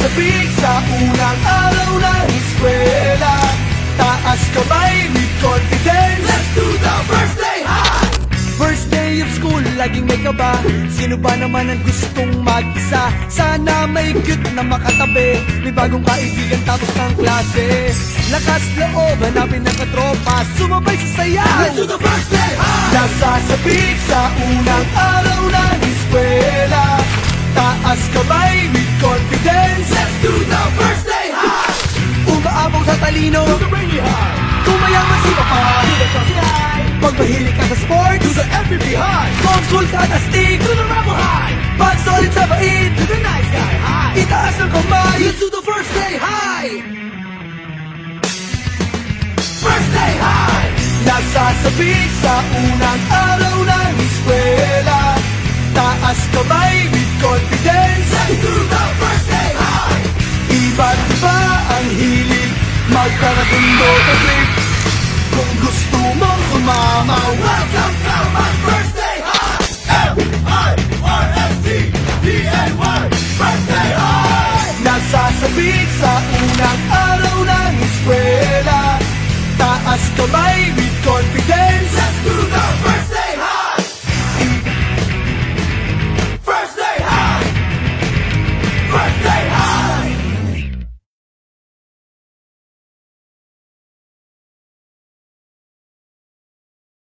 Nasasabik sa unang araw ng eskwela. Taas kamay with confidence. Let's do the first day high! First day of school, laging may kaba. Sino ba naman ang gustong mag-isa? Sana may cute na makatabi. May bagong kaibigan tapos ng klase. Lakas loob, hanapin ng katropa. Sumabay sa sayaw. Let's do the first day high! Nasasabik sa unang araw ng eskwela. Taas kamay with confidence. Let's do the first day high! Umaapaw sa talino, do the brainy high. Kung mayaman si papa, do the saucy high. Pag mahilig ka sa sports, do the FPP high. Kung cool ka na stick, do the rebel high. Pag solid sa bait, do the nice guy high. Itaas ang kamay, let's do the first day high. First day high! Nagsasabik sa unang araw ng eskwela. Taas kamay with confidence. Let's do the first day high! Iba't iba ang hilig, magkakasundo sa trip. Kung gusto mong sumama, welcome to my first day high! L-I-R-S-T-D-A-Y First day high! Nasasabik sa unang araw ng eskwela. Taas kamay with confidence.